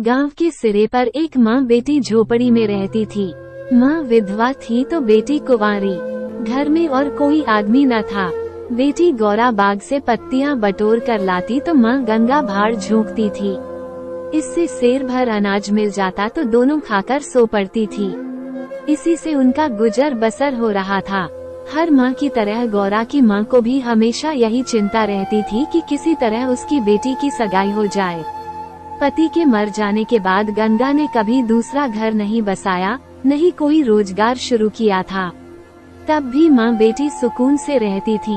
गांव के सिरे पर एक माँ बेटी झोपड़ी में रहती थी। माँ विधवा थी तो बेटी कुंवारी। घर में और कोई आदमी न था। बेटी गौरा बाग से पत्तियां बटोर कर लाती तो माँ गंगा भाड़ झोंकती थी। इससे सेर भर अनाज मिल जाता तो दोनों खाकर सो पड़ती थी। इसी से उनका गुजर बसर हो रहा था। हर माँ की तरह गौरा की माँ को भी हमेशा यही चिंता रहती थी कि किसी तरह उसकी बेटी की सगाई हो जाए। पति के मर जाने के बाद गंगा ने कभी दूसरा घर नहीं बसाया, नहीं कोई रोजगार शुरू किया था। तब भी माँ बेटी सुकून से रहती थी।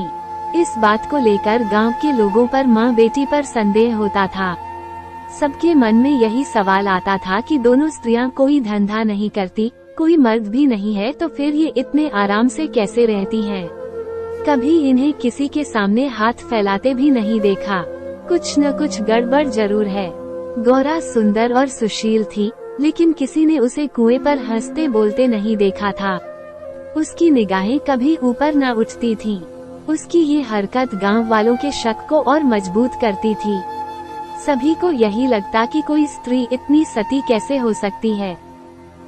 इस बात को लेकर गांव के लोगों पर माँ बेटी पर संदेह होता था। सबके मन में यही सवाल आता था कि दोनों स्त्रियां कोई धंधा नहीं करती, कोई मर्द भी नहीं है, तो फिर ये इतने आराम से कैसे रहती हैं? कभी इन्हें किसी के सामने हाथ फैलाते भी नहीं देखा। कुछ न कुछ गड़बड़ जरूर है। गौरा सुंदर और सुशील थी, लेकिन किसी ने उसे कुएं पर हंसते बोलते नहीं देखा था। उसकी निगाहें कभी ऊपर न उठती थीं। उसकी ये हरकत गांव वालों के शक को और मजबूत करती थी। सभी को यही लगता कि कोई स्त्री इतनी सती कैसे हो सकती है।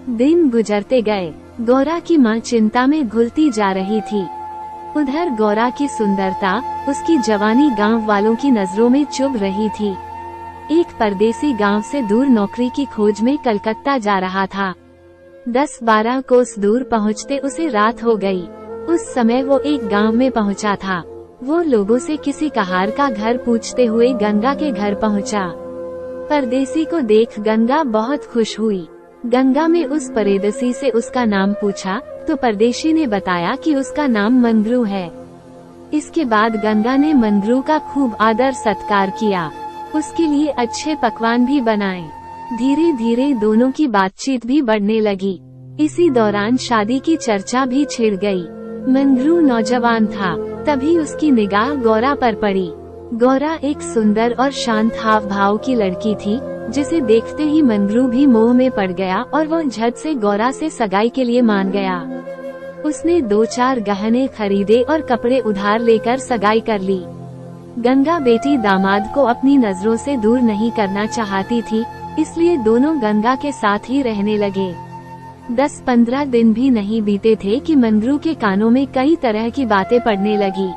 दिन गुजरते गए। गौरा की माँ चिंता में घुलती जा रही थी। उधर गौरा की सुंदरता, उसकी जवानी गांव वालों की नजरों में चुभ रही थी। एक परदेसी गांव से दूर नौकरी की खोज में कलकत्ता जा रहा था। 10-12 कोस दूर पहुंचते उसे रात हो गई। उस समय वो एक गांव में पहुंचा था। वो लोगों से किसी कहार का घर पूछते हुए गंगा के घर पहुंचा। परदेसी को देख गंगा बहुत खुश हुई। गंगा में उस परदेसी से उसका नाम पूछा तो परदेशी ने बताया कि उसका नाम मंगरू है। इसके बाद गंगा ने मंगरू का खूब आदर सत्कार किया। उसके लिए अच्छे पकवान भी बनाए। धीरे धीरे दोनों की बातचीत भी बढ़ने लगी। इसी दौरान शादी की चर्चा भी छिड़ गई। मंगरू नौजवान था, तभी उसकी निगाह गौरा पर पड़ी। गौरा एक सुंदर और शांत हाव भाव की लड़की थी, जिसे देखते ही मंगरू भी मोह में पड़ गया और वो झट से गौरा से सगाई के लिए मान गया। उसने 2-4 गहने खरीदे और कपड़े उधार लेकर सगाई कर ली। गंगा बेटी दामाद को अपनी नजरों से दूर नहीं करना चाहती थी, इसलिए दोनों गंगा के साथ ही रहने लगे। 10-15 दिन भी नहीं बीते थे कि मंगरू के कानों में कई तरह की बातें पड़ने लगी।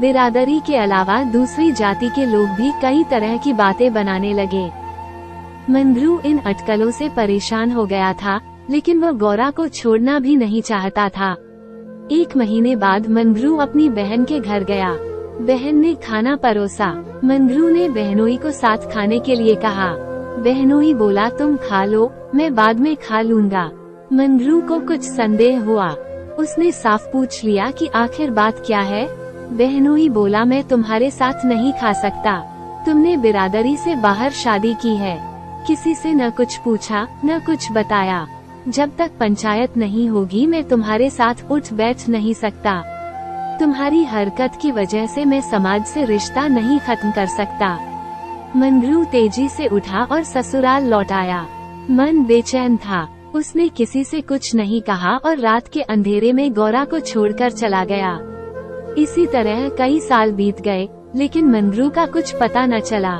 बिरादरी के अलावा दूसरी जाति के लोग भी कई तरह की बातें बनाने लगे। मंगरू इन अटकलों से परेशान हो गया था, लेकिन वो गौरा को छोड़ना भी नहीं चाहता था। 1 महीने बाद मंगरू अपनी बहन के घर गया। बहन ने खाना परोसा। मंगरू ने बहनोई को साथ खाने के लिए कहा। बहनोई बोला, तुम खा लो, मैं बाद में खा लूंगा। मंगरू को कुछ संदेह हुआ। उसने साफ पूछ लिया कि आखिर बात क्या है। बहनोई बोला, मैं तुम्हारे साथ नहीं खा सकता। तुमने बिरादरी से बाहर शादी की है। किसी से न कुछ पूछा, न कुछ बताया। जब तक पंचायत नहीं होगी मैं तुम्हारे साथ उठ बैठ नहीं सकता। तुम्हारी हरकत की वजह से मैं समाज से रिश्ता नहीं खत्म कर सकता। मंगरू तेजी से उठा और ससुराल लौट आया। मन बेचैन था। उसने किसी से कुछ नहीं कहा और रात के अंधेरे में गौरा को छोड़कर चला गया। इसी तरह कई साल बीत गए, लेकिन मंगरू का कुछ पता न चला।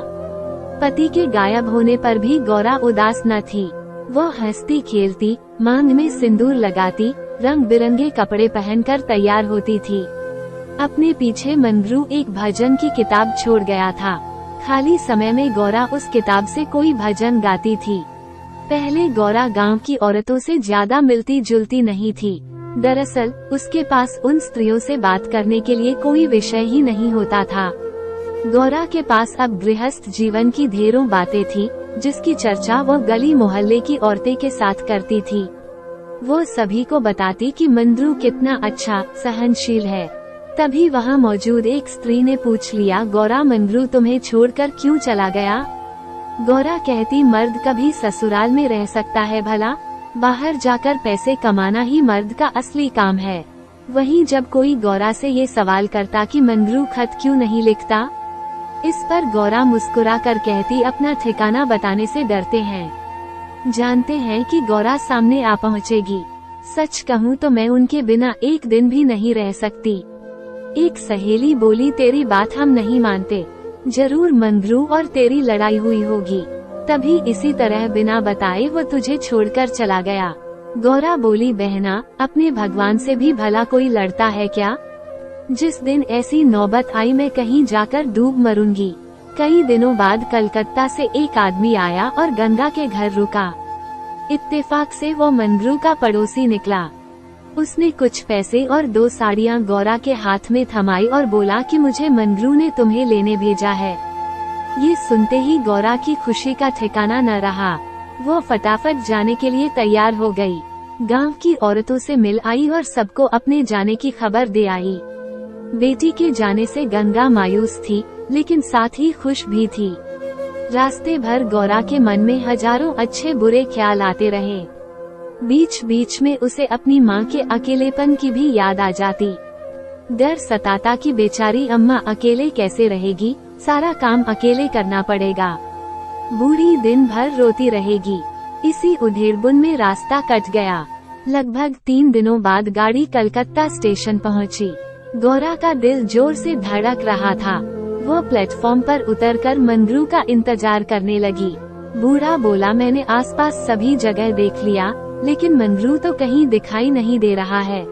पति के गायब होने पर भी गौरा उदास न थी। वो हंसती खेलती, मांग में सिंदूर लगाती, रंग बिरंगे कपड़े पहनकर तैयार होती थी। अपने पीछे मंगरू एक भजन की किताब छोड़ गया था। खाली समय में गौरा उस किताब से कोई भजन गाती थी। पहले गौरा गांव की औरतों से ज्यादा मिलती जुलती नहीं थी। दरअसल उसके पास उन स्त्रियों से बात करने के लिए कोई विषय ही नहीं होता था। गौरा के पास अब गृहस्थ जीवन की ढेरों बातें थी, जिसकी चर्चा वो गली मोहल्ले की औरतें के साथ करती थी। वो सभी को बताती कि मंगरू कितना अच्छा, सहनशील है। तभी वहाँ मौजूद एक स्त्री ने पूछ लिया, गौरा मंगरू तुम्हें छोड़कर क्यों चला गया? गौरा कहती, मर्द कभी ससुराल में रह सकता है भला? बाहर जाकर पैसे कमाना ही मर्द का असली काम है। वहीं जब कोई गौरा से ये सवाल करता कि मंगरू खत क्यों नहीं लिखता, इस पर गौरा मुस्कुरा कर कहती, अपना ठिकाना बताने से डरते हैं। जानते हैं कि गौरा सामने आ पहुँचेगी। सच कहूँ तो मैं उनके बिना एक दिन भी नहीं रह सकती। एक सहेली बोली, तेरी बात हम नहीं मानते, जरूर मंगरू और तेरी लड़ाई हुई होगी। तभी इसी तरह बिना बताए वो तुझे छोड़कर चला गया। गौरा बोली, बहना, अपने भगवान से भी भला कोई लड़ता है क्या? जिस दिन ऐसी नौबत आई मैं कहीं जाकर डूब मरूंगी। कई दिनों बाद कलकत्ता से एक आदमी आया और गंगा के घर रुका। इत्तेफाक से वो मंगरू का पड़ोसी निकला। उसने कुछ पैसे और 2 साड़ियाँ गौरा के हाथ में थमाई और बोला कि मुझे मंगरू ने तुम्हें लेने भेजा है। ये सुनते ही गौरा की खुशी का ठिकाना न रहा। वो फटाफट जाने के लिए तैयार हो गई। गांव की औरतों से मिल आई और सबको अपने जाने की खबर दे आई। बेटी के जाने से गंगा मायूस थी, लेकिन साथ ही खुश भी थी। रास्ते भर गौरा के मन में हजारों अच्छे बुरे ख्याल आते रहे। बीच बीच में उसे अपनी माँ के अकेलेपन की भी याद आ जाती। डर सताता कि बेचारी अम्मा अकेले कैसे रहेगी, सारा काम अकेले करना पड़ेगा। बूढ़ी दिन भर रोती रहेगी। इसी उधेड़बुन में रास्ता कट गया। लगभग 3 दिनों बाद गाड़ी कलकत्ता स्टेशन पहुंची। गौरा का दिल जोर से धड़क रहा था। वो प्लेटफॉर्म पर उतरकर मंगरू का इंतजार करने लगी। बूढ़ा बोला, मैंने आसपास सभी जगह देख लिया, लेकिन मंगरू तो कहीं दिखाई नहीं दे रहा है।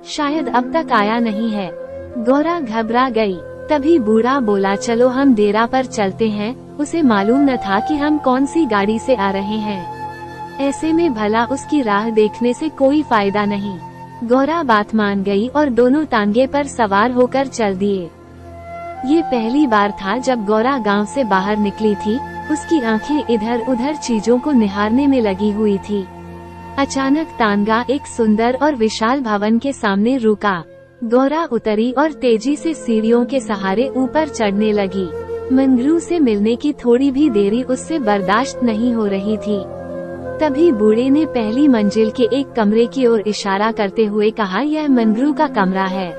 शायद अब तक आया नहीं है। गौरा घबरा गई। तभी बूढ़ा बोला, चलो हम डेरा पर चलते हैं। उसे मालूम न था कि हम कौन सी गाड़ी से आ रहे हैं। ऐसे में भला उसकी राह देखने से कोई फायदा नहीं। गौरा बात मान गई और दोनों टांगे पर सवार होकर चल दिए। ये पहली बार था जब गौरा गांव से बाहर निकली थी। उसकी आंखें इधर उधर चीजों को निहारने में लगी हुई थी। अचानक तांगा एक सुंदर और विशाल भवन के सामने रुका। गौरा उतरी और तेजी से सीढ़ियों के सहारे ऊपर चढ़ने लगी। मंगरू से मिलने की थोड़ी भी देरी उससे बर्दाश्त नहीं हो रही थी। तभी बूढ़े ने पहली मंजिल के एक कमरे की ओर इशारा करते हुए कहा, यह मंगरू का कमरा है,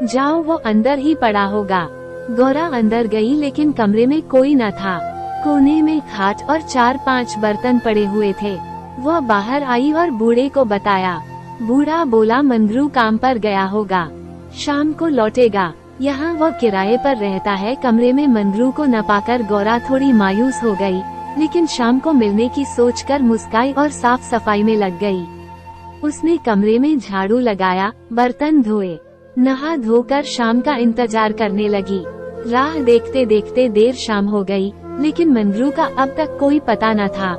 जाओ, वो अंदर ही पड़ा होगा। गौरा अंदर गई, लेकिन कमरे में कोई न था। कोने में खाट और 4-5 बर्तन पड़े हुए थे। वह बाहर आई और बूढ़े को बताया। बूढ़ा बोला, मंगरू काम पर गया होगा, शाम को लौटेगा। यहाँ वह किराए पर रहता है। कमरे में मंगरू को न पाकर गौरा थोड़ी मायूस हो गई, लेकिन शाम को मिलने की सोचकर मुस्काई और साफ सफाई में लग गई। उसने कमरे में झाड़ू लगाया, बर्तन धोए, नहा धोकर शाम का इंतजार करने लगी। राह देखते देखते देर शाम हो गई, लेकिन मंगरू का अब तक कोई पता न था।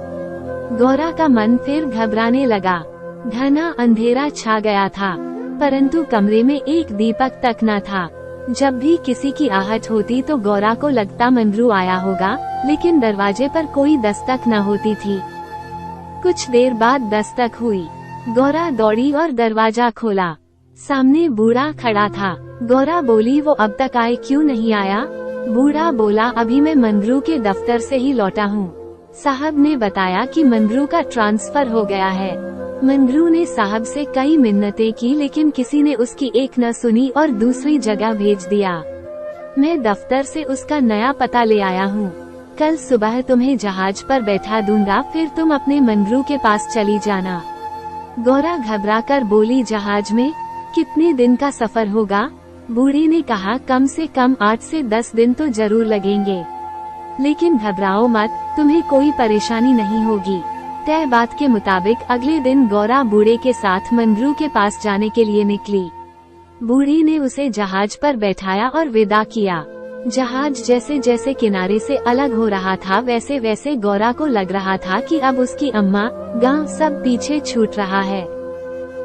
गौरा का मन फिर घबराने लगा। घना अंधेरा छा गया था, परंतु कमरे में एक दीपक तक न था। जब भी किसी की आहट होती तो गौरा को लगता मंगरू आया होगा, लेकिन दरवाजे पर कोई दस्तक न होती थी। कुछ देर बाद दस्तक हुई। गौरा दौड़ी और दरवाजा खोला। सामने बूढ़ा खड़ा था। गौरा बोली, वो अब तक आए क्यों नहीं आया? बूढ़ा बोला, अभी मैं मंगरू के दफ्तर से ही लौटा हूँ। साहब ने बताया कि मंगरू का ट्रांसफर हो गया है। मंगरू ने साहब से कई मिन्नतें की, लेकिन किसी ने उसकी एक न सुनी और दूसरी जगह भेज दिया। मैं दफ्तर से उसका नया पता ले आया हूँ। कल सुबह तुम्हें जहाज पर बैठा दूंगा, फिर तुम अपने मंगरू के पास चली जाना। गौरा घबराकर बोली, जहाज में? कितने दिन का सफर होगा? बूढ़े ने कहा, कम से कम 8 से 10 दिन तो जरूर लगेंगे। लेकिन घबराओ मत, तुम्हें कोई परेशानी नहीं होगी। तय बात के मुताबिक अगले दिन गौरा बूढ़े के साथ मंगरू के पास जाने के लिए निकली। बूढ़े ने उसे जहाज पर बैठाया और विदा किया। जहाज जैसे जैसे किनारे से अलग हो रहा था, वैसे वैसे गौरा को लग रहा था कि अब उसकी अम्मा, गांव सब पीछे छूट रहा है।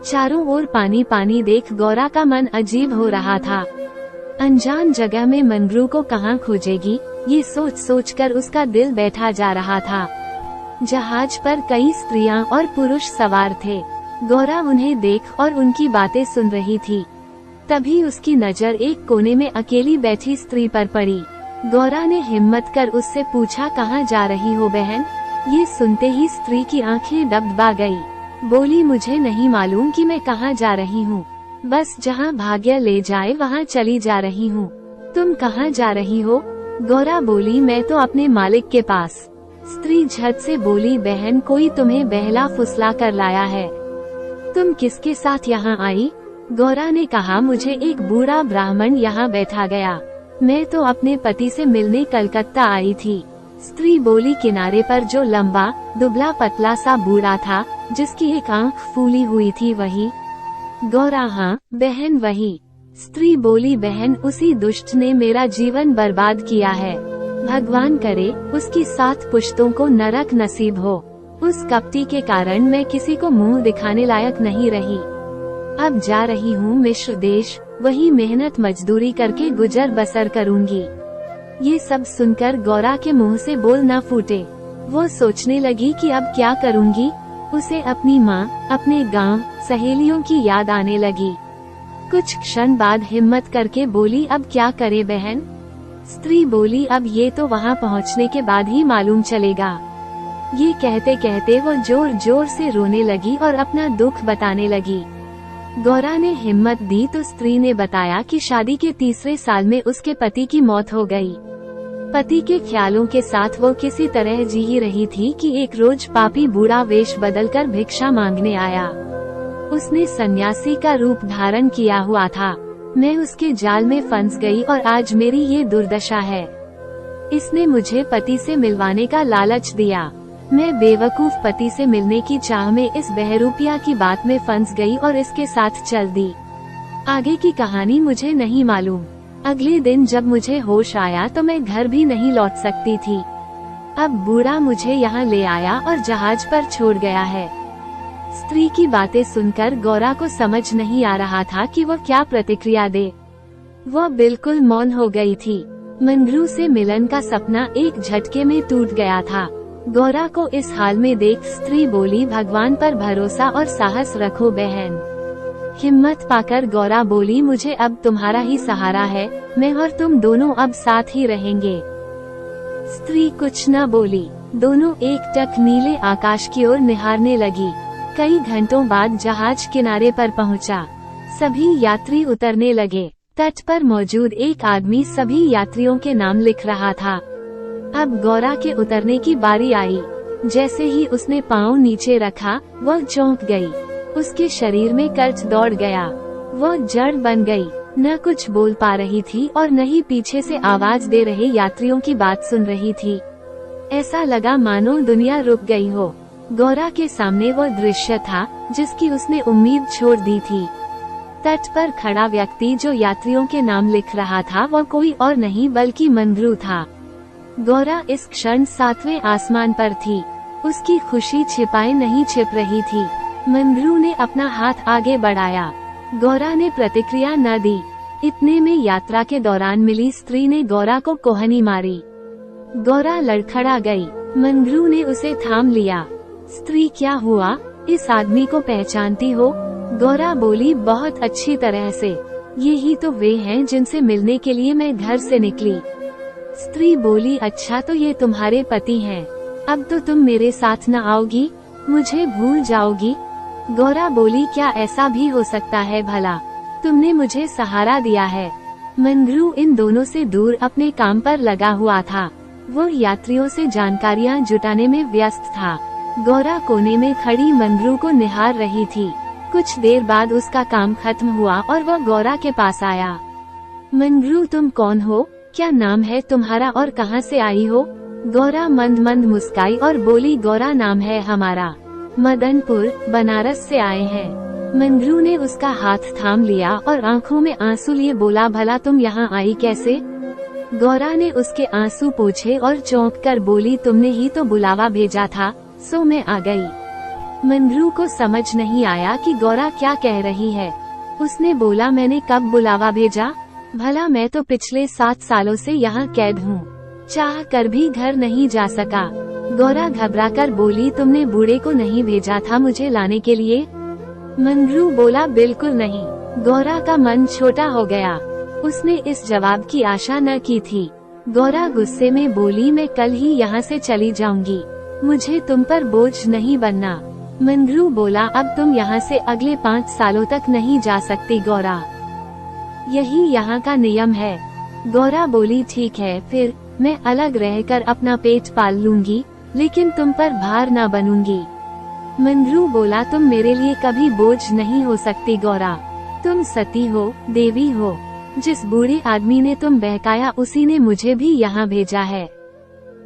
चारों ओर पानी पानी देख गौरा का मन अजीब हो रहा था। अनजान जगह में मंगरू को कहाँ खोजेगी, ये सोच सोचकर उसका दिल बैठा जा रहा था। जहाज पर कई स्त्रियां और पुरुष सवार थे। गौरा उन्हें देख और उनकी बातें सुन रही थी। तभी उसकी नजर एक कोने में अकेली बैठी स्त्री पर पड़ी। गौरा ने हिम्मत कर उससे पूछा, कहाँ जा रही हो बहन? ये सुनते ही स्त्री की आंखें डबडबा गई। बोली, मुझे नहीं मालूम कि मैं कहाँ जा रही हूँ, बस जहाँ भाग्य ले जाए वहाँ चली जा रही हूँ। तुम कहाँ जा रही हो? गौरा बोली, मैं तो अपने मालिक के पास। स्त्री झट से बोली, बहन, कोई तुम्हें बहला फुसला कर लाया है। तुम किसके साथ यहाँ आई? गौरा ने कहा, मुझे एक बूढ़ा ब्राह्मण यहाँ बैठा गया। मैं तो अपने पति से मिलने कलकत्ता आई थी। स्त्री बोली, किनारे पर जो लंबा दुबला पतला सा बूढ़ा था, जिसकी एक आंख फूली हुई थी, वही? गौरा, हाँ बहन वही। स्त्री बोली, बहन उसी दुष्ट ने मेरा जीवन बर्बाद किया है। भगवान करे उसकी 7 पुश्तों को नरक नसीब हो। उस कपटी के कारण मैं किसी को मुंह दिखाने लायक नहीं रही। अब जा रही हूँ मिस्र देश, वही मेहनत मजदूरी करके गुजर बसर करूँगी। ये सब सुनकर गौरा के मुंह से बोल न फूटे। वो सोचने लगी कि अब क्या करूँगी। उसे अपनी माँ, अपने गांव, सहेलियों की याद आने लगी। कुछ क्षण बाद हिम्मत करके बोली, अब क्या करे बहन? स्त्री बोली, अब ये तो वहाँ पहुँचने के बाद ही मालूम चलेगा। ये कहते कहते वो जोर जोर से रोने लगी और अपना दुख बताने लगी। गौरा ने हिम्मत दी तो स्त्री ने बताया कि शादी के 3रे साल में उसके पति की मौत हो गई। पति के ख्यालों के साथ वो किसी तरह जी ही रही थी कि एक रोज पापी बूढ़ा वेश बदलकर भिक्षा मांगने आया। उसने सन्यासी का रूप धारण किया हुआ था। मैं उसके जाल में फंस गई और आज मेरी ये दुर्दशा है। इसने मुझे पति से मिलवाने का लालच दिया। मैं बेवकूफ पति से मिलने की चाह में इस बहरूपिया की बात में फंस गई और इसके साथ चल दी। आगे की कहानी मुझे नहीं मालूम। अगले दिन जब मुझे होश आया तो मैं घर भी नहीं लौट सकती थी। अब बूढ़ा मुझे यहाँ ले आया और जहाज पर छोड़ गया है। स्त्री की बातें सुनकर गौरा को समझ नहीं आ रहा था कि वो क्या प्रतिक्रिया दे। वह बिल्कुल मौन हो गई थी। मंगरू से मिलन का सपना एक झटके में टूट गया था। गौरा को इस हाल में देख स्त्री बोली, भगवान पर भरोसा और साहस रखो बहन। हिम्मत पाकर गौरा बोली, मुझे अब तुम्हारा ही सहारा है। मैं और तुम दोनों अब साथ ही रहेंगे। स्त्री कुछ न बोली। दोनों एकटक नीले आकाश की ओर निहारने लगी। कई घंटों बाद जहाज किनारे पर पहुंचा। सभी यात्री उतरने लगे। तट पर मौजूद एक आदमी सभी यात्रियों के नाम लिख रहा था। अब गौरा के उतरने की बारी आई। जैसे ही उसने पाँव नीचे रखा, वह चौंक गई। उसके शरीर में कर्ज दौड़ गया। वह जड़ बन गई। न कुछ बोल पा रही थी और न ही पीछे से आवाज दे रहे यात्रियों की बात सुन रही थी। ऐसा लगा मानो दुनिया रुक गई हो। गौरा के सामने वो दृश्य था जिसकी उसने उम्मीद छोड़ दी थी। तट पर खड़ा व्यक्ति जो यात्रियों के नाम लिख रहा था, वह कोई और नहीं बल्कि मंगरू था। गौरा इस क्षण 7वें आसमान पर थी। उसकी खुशी छिपाए नहीं छिप रही थी। मंगरू ने अपना हाथ आगे बढ़ाया। गौरा ने प्रतिक्रिया न दी। इतने में यात्रा के दौरान मिली स्त्री ने गौरा को कोहनी मारी। गौरा लड़खड़ा गई। मंगरू ने उसे थाम लिया। स्त्री, क्या हुआ? इस आदमी को पहचानती हो? गौरा बोली, बहुत अच्छी तरह से। यही तो वे हैं जिनसे मिलने के लिए मैं घर से निकली। स्त्री बोली, अच्छा तो ये तुम्हारे पति हैं। अब तो तुम मेरे साथ न आओगी? मुझे भूल जाओगी? गौरा बोली, क्या ऐसा भी हो सकता है भला? तुमने मुझे सहारा दिया है। मंगरू इन दोनों से दूर अपने काम पर लगा हुआ था। वो यात्रियों से जानकारियां जुटाने में व्यस्त था। गौरा कोने में खड़ी मंगरू को निहार रही थी। कुछ देर बाद उसका काम खत्म हुआ और वह गौरा के पास आया। मंगरू, तुम कौन हो? क्या नाम है तुम्हारा और कहाँ से आई हो? गौरा मंद मंद मुस्काई और बोली, गौरा नाम है हमारा। मदनपुर, बनारस से आए हैं। मंगरू ने उसका हाथ थाम लिया और आंखों में आंसू लिए बोला, भला तुम यहाँ आई कैसे? गौरा ने उसके आंसू पोंछे और चौंक कर बोली, तुमने ही तो बुलावा भेजा था, सो मैं आ गई। मंगरू को समझ नहीं आया कि गौरा क्या कह रही है। उसने बोला, मैंने कब बुलावा भेजा? भला मैं तो पिछले 7 सालों से यहाँ कैद हूँ। चाह कर भी घर नहीं जा सका। गौरा घबराकर बोली, तुमने बूढ़े को नहीं भेजा था मुझे लाने के लिए? मंगरू बोला, बिल्कुल नहीं। गौरा का मन छोटा हो गया। उसने इस जवाब की आशा न की थी। गौरा गुस्से में बोली, मैं कल ही यहाँ से चली जाऊंगी। मुझे तुम पर बोझ नहीं बनना। मंगरू बोला, अब तुम यहाँ से अगले 5 सालों तक नहीं जा सकती गौरा। यही यहाँ का नियम है। गौरा बोली, ठीक है फिर, मैं अलग रहकर अपना पेट पाल लूंगी, लेकिन तुम पर भार न बनूंगी। मंगरू बोला, तुम मेरे लिए कभी बोझ नहीं हो सकती गौरा। तुम सती हो, देवी हो। जिस बूढ़े आदमी ने तुम बहकाया उसी ने मुझे भी यहाँ भेजा है।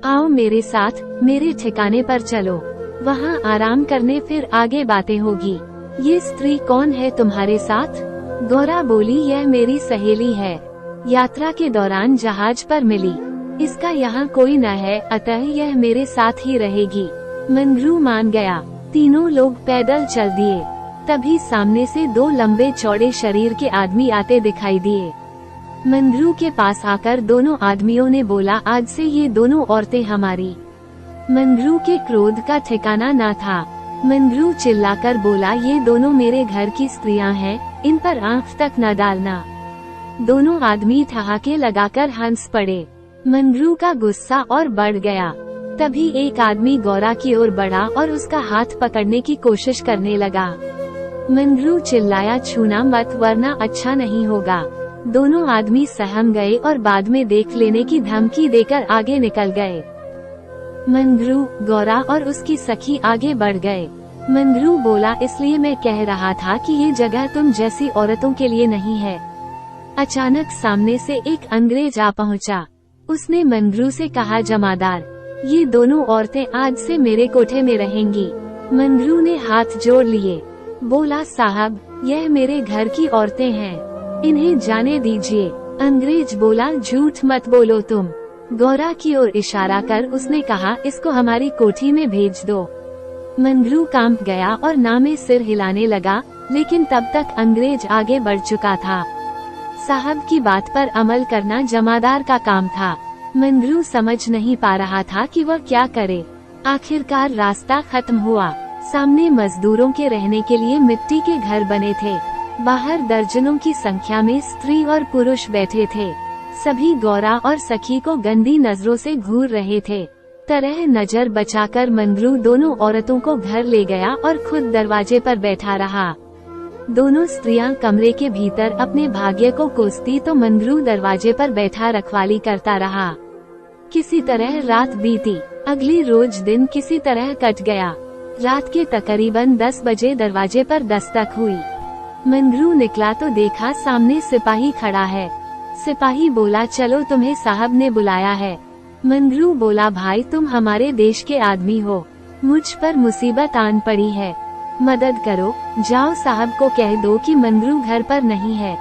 आओ मेरे साथ, मेरे ठिकाने पर चलो, वहाँ आराम करने, फिर आगे बातें होगी। ये स्त्री कौन है तुम्हारे साथ? गौरा बोली, यह मेरी सहेली है, यात्रा के दौरान जहाज पर मिली। इसका यहाँ कोई न है, अतः यह मेरे साथ ही रहेगी। मंगरू मान गया। तीनों लोग पैदल चल दिए। तभी सामने से 2 लंबे चौड़े शरीर के आदमी आते दिखाई दिए। मंगरू के पास आकर दोनों आदमियों ने बोला, आज से ये दोनों औरतें हमारी। मंगरू के क्रोध का ठिकाना न था। मंगरू चिल्लाकर बोला, ये दोनों मेरे घर की स्त्रियां हैं, इन पर आंख तक न डालना। दोनों आदमी ठहाके लगाकर हंस पड़े। मंगरू का गुस्सा और बढ़ गया। तभी एक आदमी गौरा की ओर बढ़ा और उसका हाथ पकड़ने की कोशिश करने लगा। मंगरू चिल्लाया, छूना मत वरना अच्छा नहीं होगा। दोनों आदमी सहम गए और बाद में देख लेने की धमकी देकर आगे निकल गए। मंगरू, गौरा और उसकी सखी आगे बढ़ गए। मंगरू बोला, इसलिए मैं कह रहा था कि ये जगह तुम जैसी औरतों के लिए नहीं है। अचानक सामने से एक अंग्रेज आ पहुंचा। उसने मंगरू से कहा, जमादार, ये दोनों औरतें आज से मेरे कोठे में रहेंगी। मंगरू ने हाथ जोड़ लिए, बोला, साहब, यह मेरे घर की औरतें हैं, इन्हें जाने दीजिए। अंग्रेज बोला, झूठ मत बोलो तुम। गौरा की ओर इशारा कर उसने कहा, इसको हमारी कोठी में भेज दो। मंगरू कांप गया और ना में सिर हिलाने लगा, लेकिन तब तक अंग्रेज आगे बढ़ चुका था। साहब की बात पर अमल करना जमादार का काम था। मंगरू समझ नहीं पा रहा था कि वह क्या करे। आखिरकार रास्ता खत्म हुआ। सामने मजदूरों के रहने के लिए मिट्टी के घर बने थे। बाहर दर्जनों की संख्या में स्त्री और पुरुष बैठे थे। सभी गौरा और सखी को गंदी नजरों से घूर रहे थे। तरह नजर बचाकर मंगरू दोनों औरतों को घर ले गया और खुद दरवाजे पर बैठा रहा। दोनों स्त्रियां कमरे के भीतर अपने भाग्य को कोसती तो मंगरू दरवाजे पर बैठा रखवाली करता रहा। किसी तरह रात बीती। अगली रोज दिन किसी तरह कट गया। रात के तकरीबन 10 बजे दरवाजे पर दस्तक हुई। मंगरू निकला तो देखा सामने सिपाही खड़ा है। सिपाही बोला, चलो तुम्हें साहब ने बुलाया है। मंगरू बोला, भाई तुम हमारे देश के आदमी हो, मुझ पर मुसीबत आन पड़ी है, मदद करो। जाओ साहब को कह दो कि मंगरू घर पर नहीं है।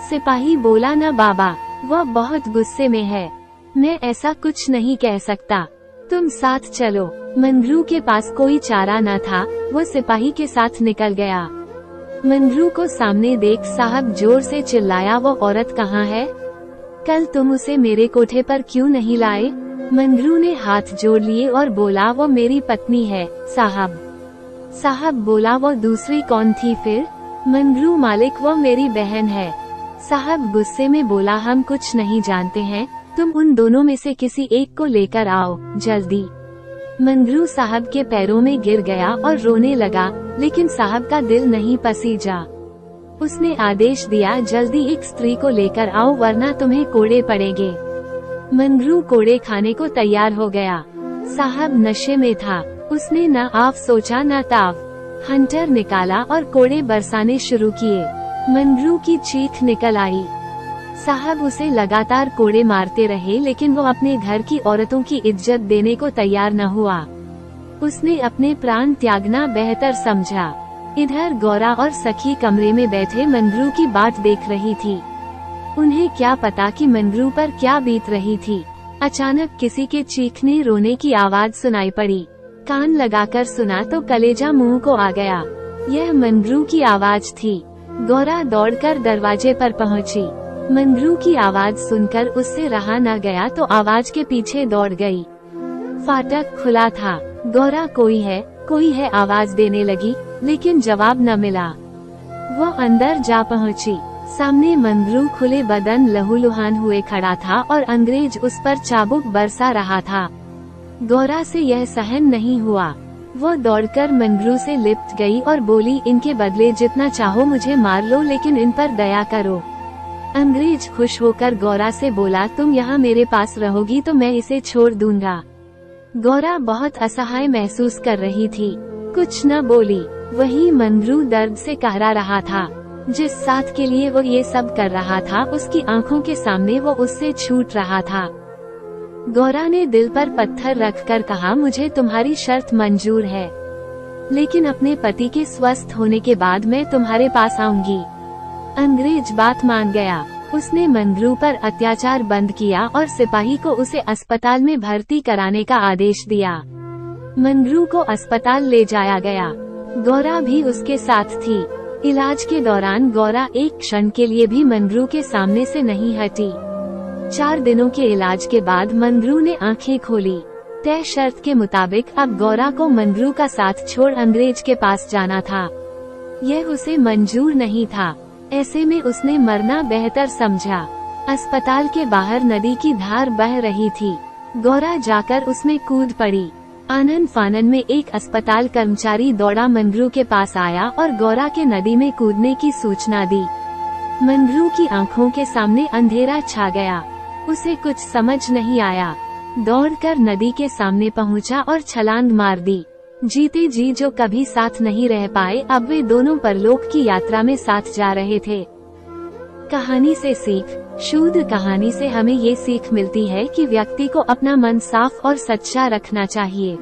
सिपाही बोला, न बाबा, वह बहुत गुस्से में है, मैं ऐसा कुछ नहीं कह सकता, तुम साथ चलो। मंगरू के पास कोई चारा न था, वो सिपाही के साथ निकल गया। मंगरू को सामने देख साहब जोर से चिल्लाया, वो औरत कहाँ है? कल तुम उसे मेरे कोठे पर क्यों नहीं लाए? मंगरू ने हाथ जोड़ लिए और बोला, वो मेरी पत्नी है साहब। साहब बोला, वो दूसरी कौन थी फिर? मंगरू, मालिक, वो मेरी बहन है। साहब गुस्से में बोला, हम कुछ नहीं जानते हैं, तुम उन दोनों में से किसी एक को लेकर आओ, जल्दी। मंगरू साहब के पैरों में गिर गया और रोने लगा, लेकिन साहब का दिल नहीं पसीजा। उसने आदेश दिया, जल्दी एक स्त्री को लेकर आओ वरना तुम्हें कोड़े पड़ेंगे। मंगरू कोड़े खाने को तैयार हो गया। साहब नशे में था, उसने न आप सोचा न ताव। हंटर निकाला और कोड़े बरसाने शुरू किए। मंगरू की चीख निकल आई। साहब उसे लगातार कोड़े मारते रहे, लेकिन वो अपने घर की औरतों की इज्जत देने को तैयार न हुआ। उसने अपने प्राण त्यागना बेहतर समझा। इधर गौरा और सखी कमरे में बैठे मंगरू की बाट देख रही थी। उन्हें क्या पता कि मंगरू पर क्या बीत रही थी। अचानक किसी के चीखने रोने की आवाज सुनाई पड़ी। कान लगाकर सुना तो कलेजा मुंह को आ गया। यह मंगरू की आवाज थी। गौरा दौड़कर दरवाजे पर पहुंची। मंगरू की आवाज सुनकर उससे रहा न गया तो आवाज के पीछे दौड़ गई। फाटक खुला था। गौरा कोई है आवाज देने लगी, लेकिन जवाब न मिला। वो अंदर जा पहुंची। सामने मंगरू खुले बदन लहूलुहान हुए खड़ा था और अंग्रेज उस पर चाबुक बरसा रहा था। गौरा से यह सहन नहीं हुआ। वो दौड़कर मंगरू से लिपट गई और बोली, इनके बदले जितना चाहो मुझे मार लो, लेकिन इन पर दया करो। अंग्रेज खुश होकर गौरा से बोला, तुम यहाँ मेरे पास रहोगी तो मैं इसे छोड़ दूंगा। गौरा बहुत असहाय महसूस कर रही थी, कुछ न बोली। वहीं मंगरू दर्द से कहरा रहा था। जिस साथ के लिए वो ये सब कर रहा था, उसकी आंखों के सामने वो उससे छूट रहा था। गौरा ने दिल पर पत्थर रखकर कहा, मुझे तुम्हारी शर्त मंजूर है, लेकिन अपने पति के स्वस्थ होने के बाद मैं तुम्हारे पास आऊंगी। अंग्रेज बात मान गया। उसने मंगरू पर अत्याचार बंद किया और सिपाही को उसे अस्पताल में भर्ती कराने का आदेश दिया। मंगरू को अस्पताल ले जाया गया। गौरा भी उसके साथ थी। इलाज के दौरान गौरा एक क्षण के लिए भी मंगरू के सामने से नहीं हटी। 4 दिनों के इलाज के बाद मंगरू ने आंखें खोली। तय शर्त के मुताबिक अब गौरा को मंगरू का साथ छोड़ अंग्रेज के पास जाना था। यह उसे मंजूर नहीं था। ऐसे में उसने मरना बेहतर समझा। अस्पताल के बाहर नदी की धार बह रही थी। गौरा जाकर उसमें कूद पड़ी। आनन फानन में एक अस्पताल कर्मचारी दौड़ा मंगरू के पास आया और गौरा के नदी में कूदने की सूचना दी। मंगरू की आंखों के सामने अंधेरा छा गया। उसे कुछ समझ नहीं आया। दौड़कर नदी के सामने पहुंचा और छलांग मार दी। जीते जी जो कभी साथ नहीं रह पाए, अब वे दोनों परलोक की यात्रा में साथ जा रहे थे। कहानी से सीख। शुद्ध कहानी से हमें ये सीख मिलती है कि व्यक्ति को अपना मन साफ और सच्चा रखना चाहिए।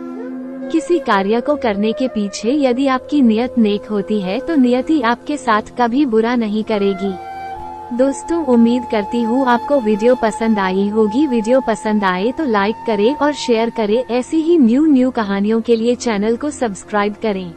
किसी कार्य को करने के पीछे यदि आपकी नियत नेक होती है तो नियति आपके साथ कभी बुरा नहीं करेगी। दोस्तों, उम्मीद करती हूँ आपको वीडियो पसंद आई होगी। वीडियो पसंद आए तो लाइक करें और शेयर करें। ऐसी ही न्यू कहानियों के लिए चैनल को सब्सक्राइब करें।